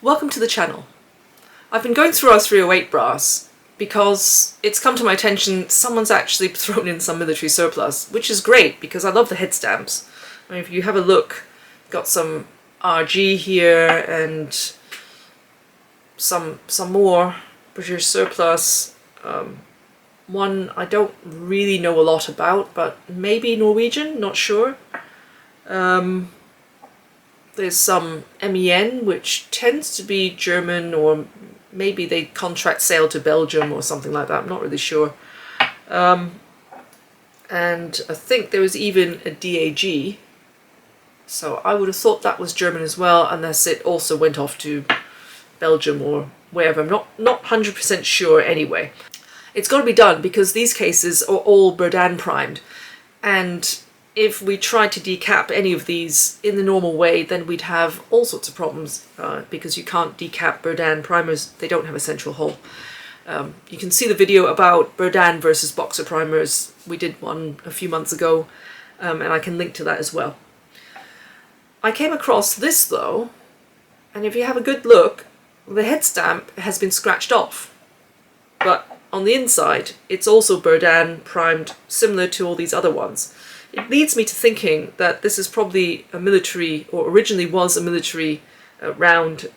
Welcome to the channel. I've been going through our 308 brass because it's come to my attention someone's actually thrown in some military surplus, which is great because I love the head stamps. I mean, if you have a look, got some RG here and some more British surplus. One I don't really know a lot about, but maybe Norwegian, not sure. There's some MEN, which tends to be German, or maybe they contract sale to Belgium or something like that, I'm not really sure. And I think there was even a DAG, so I would have thought that was German as well, unless it also went off to Belgium or wherever. I'm not 100% sure anyway. It's got to be done because these cases are all Berdan primed, and if we tried to decap any of these in the normal way, then we'd have all sorts of problems because you can't decap Berdan primers. They don't have a central hole. You can see the video about Berdan versus boxer primers. We did one a few months ago, and I can link to that as well. I came across this though, and if you have a good look, the head stamp has been scratched off, but on the inside it's also Berdan primed, similar to all these other ones. It leads me to thinking that this is probably a military, or originally was a military round,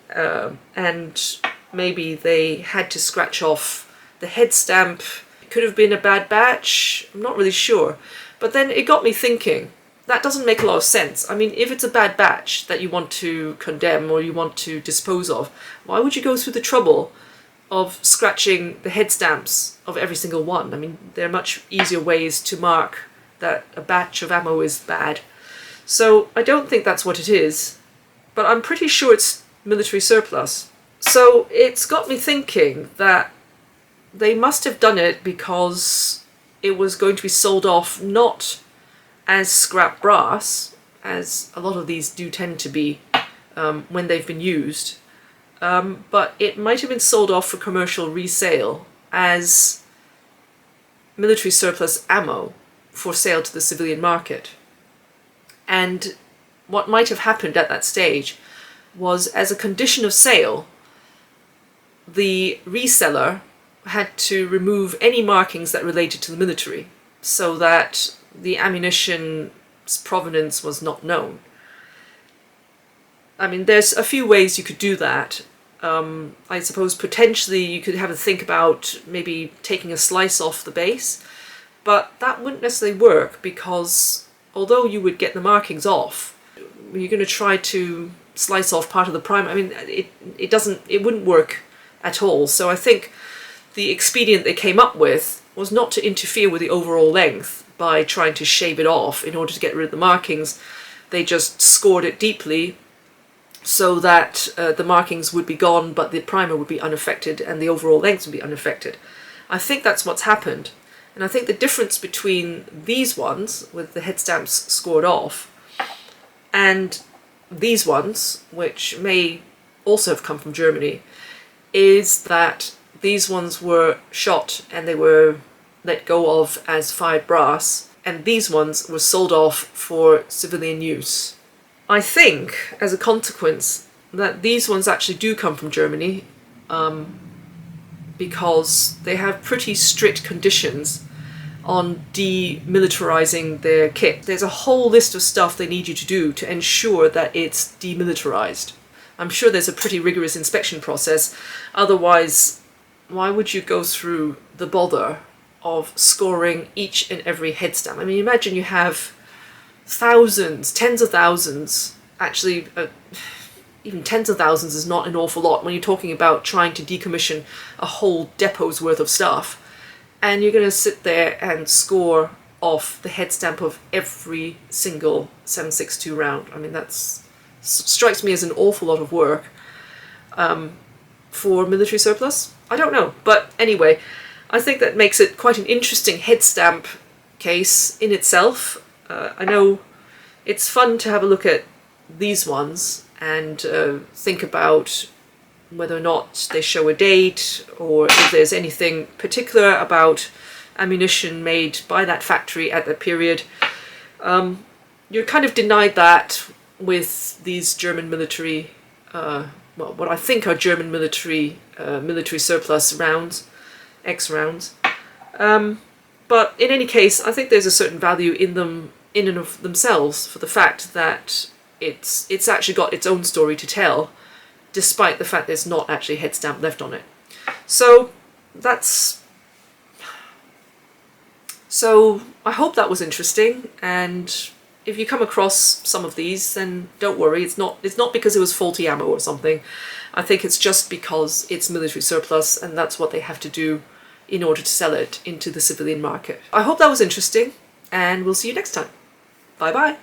and maybe they had to scratch off the head stamp. It could have been a bad batch, I'm not really sure. But then it got me thinking, that doesn't make a lot of sense. I mean, if it's a bad batch that you want to condemn or you want to dispose of, why would you go through the trouble of scratching the head stamps of every single one? I mean, there are much easier ways to mark that a batch of ammo is bad. So I don't think that's what it is, but I'm pretty sure it's military surplus. So it's got me thinking that they must have done it because it was going to be sold off not as scrap brass, as a lot of these do tend to be when they've been used, but it might have been sold off for commercial resale as military surplus ammo for sale to the civilian market. And what might have happened at that stage was, as a condition of sale, the reseller had to remove any markings that related to the military so that the ammunition's provenance was not known. I mean, there's a few ways you could do that. I suppose potentially you could have a think about maybe taking a slice off the base, but that wouldn't necessarily work because although you would get the markings off, you're going to try to slice off part of the primer. I mean, it wouldn't work at all. So I think the expedient they came up with was not to interfere with the overall length by trying to shave it off in order to get rid of the markings. They just scored it deeply so that the markings would be gone, but the primer would be unaffected and the overall length would be unaffected. I think that's what's happened. And I think the difference between these ones, with the head stamps scored off, and these ones, which may also have come from Germany, is that these ones were shot and they were let go of as fired brass, and these ones were sold off for civilian use. I think, as a consequence, that these ones actually do come from Germany because they have pretty strict conditions on demilitarizing their kit. There's a whole list of stuff they need you to do to ensure that it's demilitarized. I'm sure there's a pretty rigorous inspection process, otherwise why would you go through the bother of scoring each and every head stamp? I mean, imagine you have thousands, tens of thousands, actually even tens of thousands is not an awful lot when you're talking about trying to decommission a whole depot's worth of stuff, and you're going to sit there and score off the head stamp of every single 7.62 round. I mean, that strikes me as an awful lot of work for military surplus. I don't know, but anyway, I think that makes it quite an interesting head stamp case in itself. I know it's fun to have a look at these ones and think about whether or not they show a date or if there's anything particular about ammunition made by that factory at that period. You're kind of denied that with these German military well, what I think are German military surplus rounds, X rounds. But in any case, I think there's a certain value in them in and of themselves for the fact that it's actually got its own story to tell, despite the fact there's not actually a head stamp left on it. So I hope that was interesting, and if you come across some of these, then don't worry, it's not because it was faulty ammo or something. I think it's just because it's military surplus and that's what they have to do in order to sell it into the civilian market. I hope that was interesting, and we'll see you next time. Bye bye.